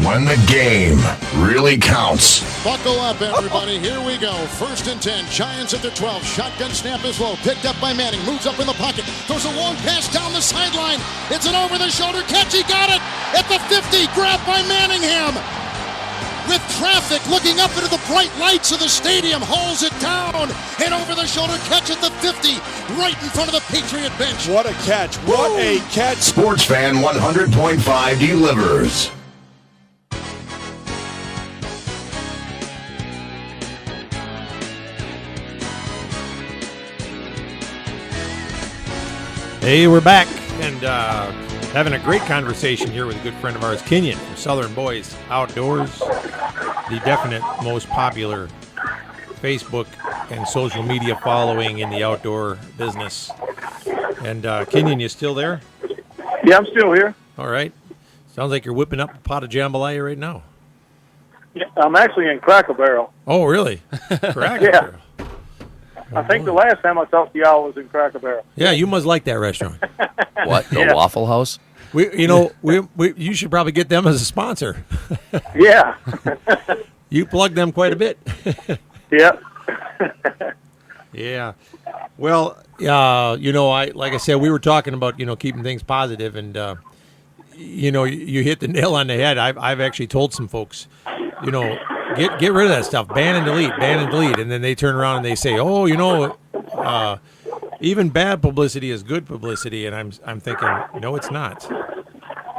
S7: When the game really counts.
S22: Buckle up, everybody. Here we go. 1st and 10. Giants at the 12. Shotgun snap is low. Picked up by Manning. Moves up in the pocket. Throws a long pass down the sideline. It's an over-the-shoulder catch. He got it at the 50. Grabbed by Manningham. With traffic looking up into the bright lights of the stadium. Hauls it down. An over-the-shoulder catch at the 50. Right in front of the Patriot bench.
S8: What a catch. What a catch.
S7: Sports Fan 100.5 delivers.
S1: Hey, we're back and having a great conversation here with a good friend of ours, Kenyon from Southern Boys Outdoors, the definite most popular Facebook and social media following in the outdoor business. And Kenyon, you still there?
S17: Yeah, I'm still here.
S1: All right. Sounds like you're whipping up a pot of jambalaya right now.
S17: Yeah, I'm actually in Cracker Barrel.
S1: Oh, really? Cracker
S17: Yeah.
S1: Barrel.
S17: I think the last time I talked to y'all was in Cracker Barrel.
S1: Yeah, you must like that restaurant.
S18: What, the
S17: Yeah.
S18: Waffle House?
S1: You should probably get them as a sponsor.
S17: Yeah.
S1: You plug them quite a bit.
S17: Yeah.
S1: Yeah. Well, like I said, we were talking about, keeping things positive, and you hit the nail on the head. I've actually told some folks, get rid of that stuff, ban and delete, and then they turn around and they say, oh, even bad publicity is good publicity, and I'm thinking, no, it's not.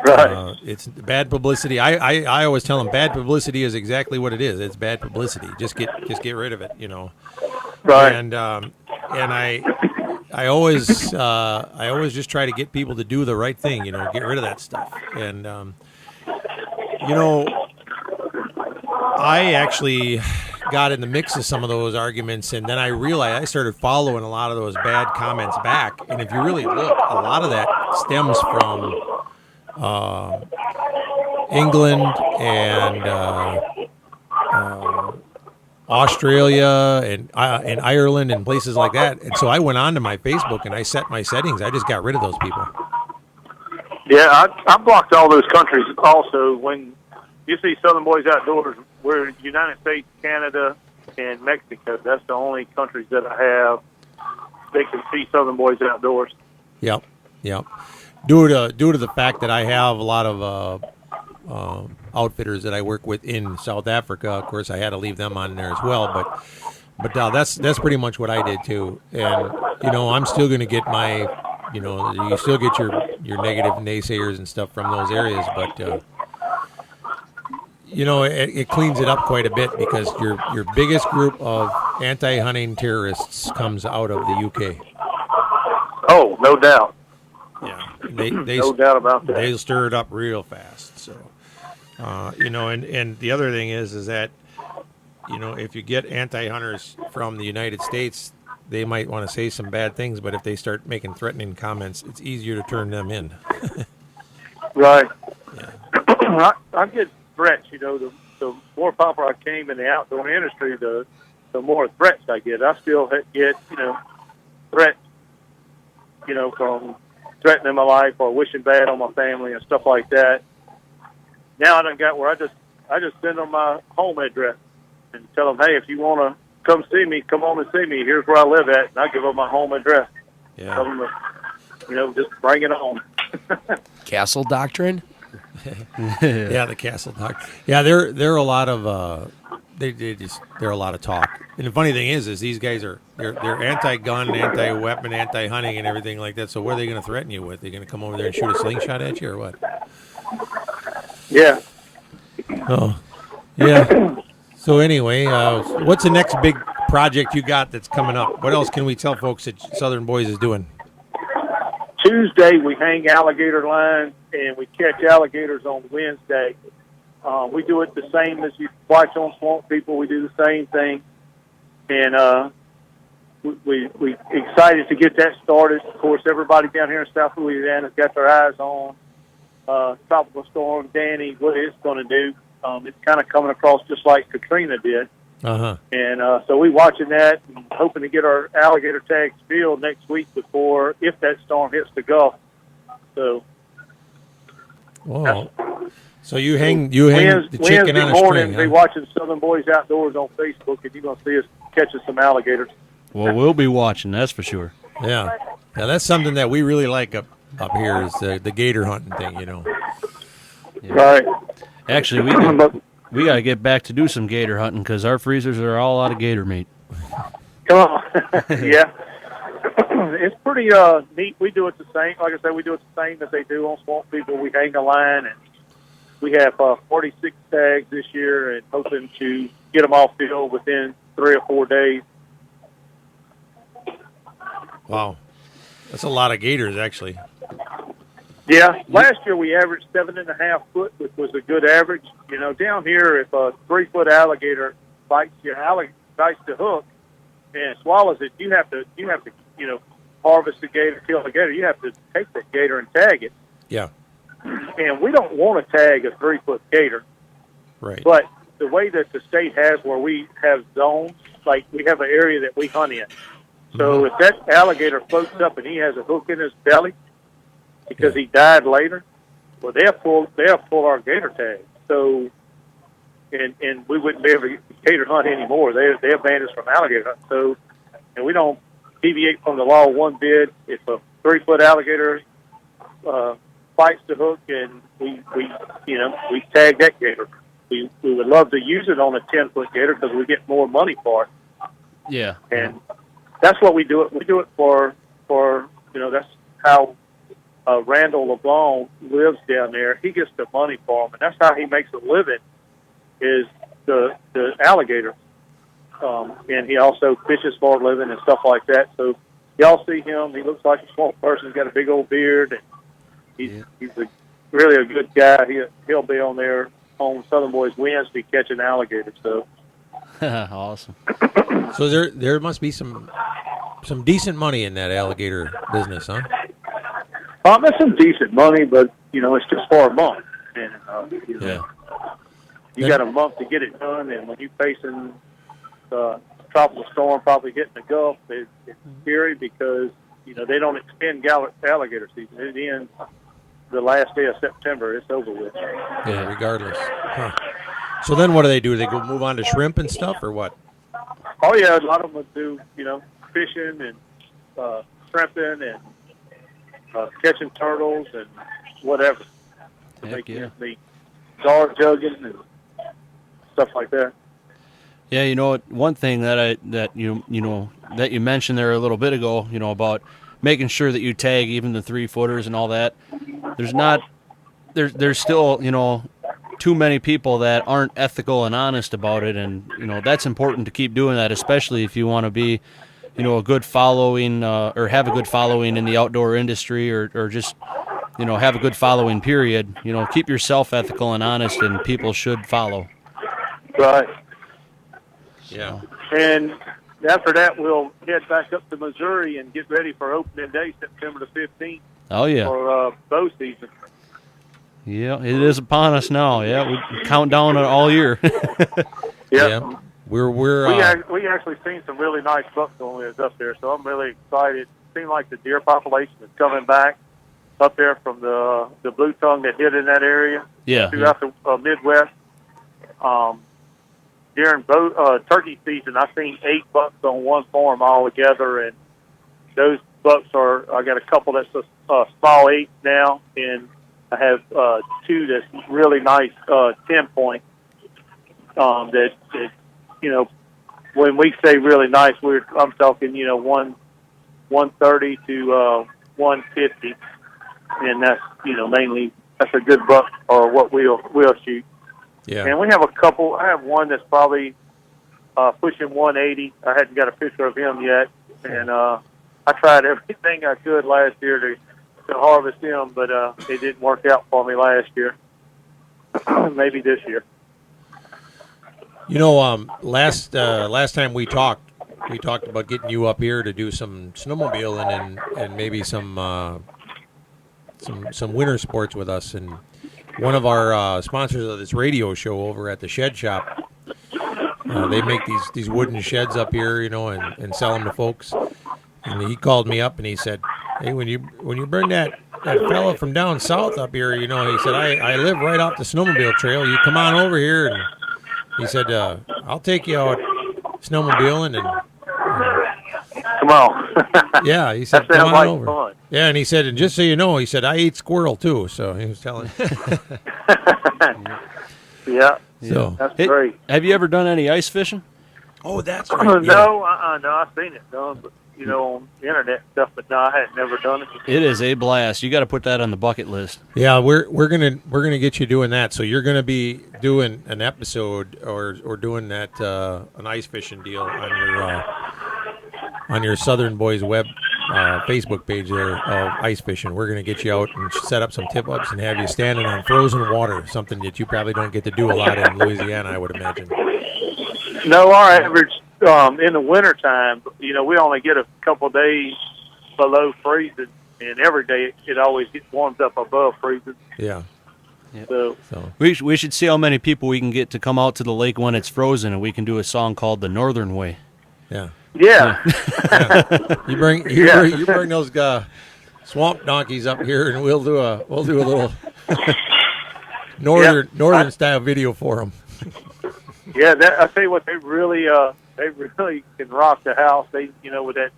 S17: Right.
S1: It's bad publicity. I always tell them bad publicity is exactly what it is. It's bad publicity. Just get rid of it.
S17: Right.
S1: And I always just try to get people to do the right thing. Get rid of that stuff. And I actually got in the mix of some of those arguments, and then I realized I started following a lot of those bad comments back. And if you really look, a lot of that stems from England and Australia and Ireland and places like that. And so I went on to my Facebook and I set my settings. I just got rid of those people.
S17: Yeah, I blocked all those countries also. When you see Southern Boys Outdoors, we're United States, Canada, and Mexico. That's the only countries that I have that can see Southern Boys Outdoors.
S1: Yep. Due to the fact that I have a lot of outfitters that I work with in South Africa, of course, I had to leave them on there as well. But that's pretty much what I did too. And I'm still going to get my, you still get your negative naysayers and stuff from those areas, but it cleans it up quite a bit because your biggest group of anti-hunting terrorists comes out of the UK.
S17: Oh, no doubt.
S1: Yeah, they
S17: no doubt about that.
S1: They stir it up real fast. So, and the other thing is that, if you get anti-hunters from the United States, they might want to say some bad things, but if they start making threatening comments, it's easier to turn them in.
S17: Right. Yeah. I get threats. The more popular I came in the outdoor industry, the more threats I get. I still get threats. From threatening my life or wishing bad on my family and stuff like that. Now I done got where I just send them my home address and tell them, hey, if you want to come see me, come on and see me. Here's where I live at, and I give them my home address.
S1: Yeah.
S17: Tell them to, just bring it on.
S18: Castle doctrine.
S1: Yeah, the castle doctrine. Yeah, they're a lot of they're a lot of talk. And the funny thing is these guys they're anti-gun, anti-weapon, anti-hunting, and everything like that. So what are they going to threaten you with? They're going to come over there and shoot a slingshot at you, or what?
S17: Yeah.
S1: Oh, yeah. So anyway, what's the next big project you got that's coming up? What else can we tell folks that Southern Boys is doing?
S17: Tuesday we hang alligator lines and we catch alligators on Wednesday. We do it the same as you watch on Swamp People. We do the same thing, and we excited to get that started. Of course, everybody down here in South Louisiana's got their eyes on Tropical Storm Danny, what it's going to do. It's kind of coming across just like Katrina did.
S1: Uh-huh.
S17: And so we're watching that and hoping to get our alligator tags filled next week if that storm hits the Gulf. So,
S1: whoa. So you hang the chicken on a string.
S17: Be watching Southern Boys Outdoors on Facebook, and you're going to see us catching some alligators.
S2: Well, we'll be watching, that's for sure.
S1: Yeah, that's something that we really like up here is the gator hunting thing. Yeah.
S17: Right.
S2: Actually, we got to get back to do some gator hunting because our freezers are all out of gator meat.
S17: Come on. Yeah. It's pretty neat. We do it the same. Like I said, we do it the same as they do on Swamp People. We hang a line, and we have 46 tags this year and hoping to get them all filled within 3 or 4 days.
S1: Wow. That's a lot of gators, actually.
S17: Yeah, last year we averaged 7.5 foot, which was a good average. Down here, if a 3-foot alligator bites the hook and swallows it, you have to harvest the gator, kill the gator. You have to take that gator and tag it.
S1: Yeah.
S17: And we don't want to tag a 3-foot gator.
S1: Right.
S17: But the way that the state has where we have zones, like we have an area that we hunt in. So if that alligator floats up and he has a hook in his belly because he died later, well, they'll pull our gator tag. So, and we wouldn't be able to gator hunt anymore. They banned us from alligator hunt. So, and we don't deviate from the law one bit. If a 3-foot alligator fights the hook, and we tag that gator. We would love to use it on a 10-foot gator because we get more money for it.
S2: Yeah.
S17: And that's what we do it. We do it for that's how Randall LeBlanc lives down there. He gets the money for them, and that's how he makes a living, is the alligator. And he also fishes for a living and stuff like that. So y'all see him. He looks like a small person. He's got a big old beard, and he's really a good guy. He'll be on there on Southern Boys Wednesday catching alligators. So
S2: awesome.
S1: So there must be some decent money in that alligator business, huh?
S17: There's some decent money, but it's just for a month, and you got a month to get it done. And when you're facing tropical storm probably hitting the Gulf, it's scary because they don't extend alligator season. It ends the last day of September. It's over with.
S1: Yeah, regardless. Huh. So then what do? They go move on to shrimp and stuff, or what?
S17: Oh yeah, a lot of them would do fishing and shrimping and catching turtles and whatever.
S2: Heck yeah.
S17: The guard jugging and stuff like that.
S2: Yeah, one thing that you mentioned there a little bit ago, about making sure that you tag even the 3-footers and all that. There's still too many people that aren't ethical and honest about it, and that's important to keep doing that, especially if you want to be a good following or have a good following in the outdoor industry, or just have a good following period. Keep yourself ethical and honest, and people should follow.
S17: Right.
S1: Yeah.
S17: And after that, we'll head back up to Missouri and get ready for opening day, September the 15th.
S2: Oh yeah.
S17: For bow season.
S2: Yeah, it is upon us now. Yeah, we count down it all year.
S1: Yeah.
S17: We actually seen some really nice bucks when we was up there, so I'm really excited. It seemed like the deer population is coming back up there from the blue tongue that hit in that area.
S2: Yeah.
S17: Throughout the Midwest. During turkey season, I've seen 8 bucks on one farm all together, and those bucks I got a couple that's a small 8 now, and I have 2 that's really nice 10-point. That when we say really nice, I'm talking 130 to 150, and that's mainly that's a good buck or what we'll shoot.
S1: Yeah.
S17: And we have a couple. I have one that's probably pushing 180. I hadn't got a picture of him yet, and I tried everything I could last year to harvest him, but it didn't work out for me last year. Maybe this year.
S1: Last time we talked about getting you up here to do some snowmobiling and maybe some winter sports with us. And one of our sponsors of this radio show over at the Shed Shop, they make these wooden sheds up here, and sell them to folks. And he called me up and he said, "Hey, when you bring that fella from down south up here, he said I live right off the snowmobile trail. You come on over here." And he said, "I'll take you out snowmobiling and
S17: come on."
S1: Yeah, he said,
S17: that
S1: "Come on
S17: like
S1: over."
S17: Fun.
S1: Yeah, and he said, "And just so you know," he said, "I eat squirrel too." So he was telling.
S17: Yeah.
S1: So
S17: that's great.
S2: Have you ever done any ice fishing?
S1: Oh, that's right.
S17: No, I've seen it done, but on the internet stuff. But no, I had never done it.
S2: It is a blast. You got to put that on the bucket list.
S1: Yeah, we're gonna get you doing that. So you're gonna be doing an episode or doing that an ice fishing deal on your Southern Boys web Facebook page there of ice fishing. We're gonna get you out and set up some tip ups and have you standing on frozen water, something that you probably don't get to do a lot in Louisiana, I would imagine.
S17: No, our average in the wintertime, we only get a couple of days below freezing and every day it always gets warmed up above freezing.
S1: Yeah.
S17: So
S2: We should see how many people we can get to come out to the lake when it's frozen, and we can do a song called "The Northern Way."
S1: Yeah.
S17: Yeah.
S1: You bring those swamp donkeys up here, and we'll do a little northern style video for them.
S17: Yeah, I tell you what, they really can rock the house. They, with that,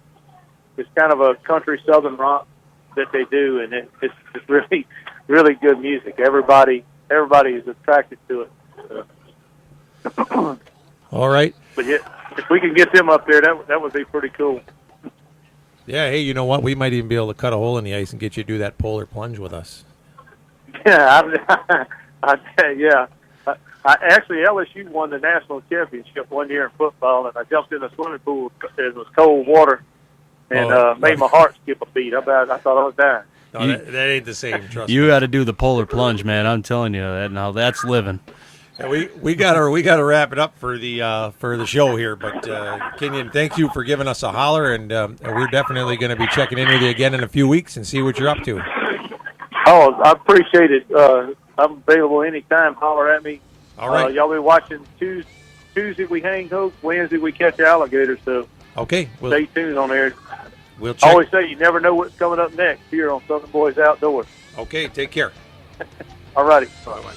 S17: it's kind of a country southern rock that they do, and it's really, really good music. Everybody is attracted to it. So.
S1: All right.
S17: But yeah, if we can get them up there, that would be pretty cool.
S1: Yeah. Hey, you know what? We might even be able to cut a hole in the ice and get you to do that polar plunge with us.
S17: Yeah, yeah. Actually, LSU won the national championship one year in football, and I jumped in the swimming pool. It was cold water, and made my heart skip a beat. I thought I was dying.
S1: No, that ain't the same. Trust me.
S2: You got to do the polar plunge, man. I'm telling you that. Now that's living.
S1: Yeah, we gotta wrap it up for the show here. But Kenyon, thank you for giving us a holler, and we're definitely going to be checking in with you again in a few weeks and see what you're up to.
S17: Oh, I appreciate it. I'm available anytime. Holler at me.
S1: All right.
S17: Y'all be watching Tuesday we hang hooks, Wednesday we catch alligators. So
S1: okay,
S17: stay tuned on there.
S1: We'll check.
S17: I always say you never know what's coming up next here on Southern Boys Outdoors.
S1: Okay, take care.
S17: All righty. Bye-bye.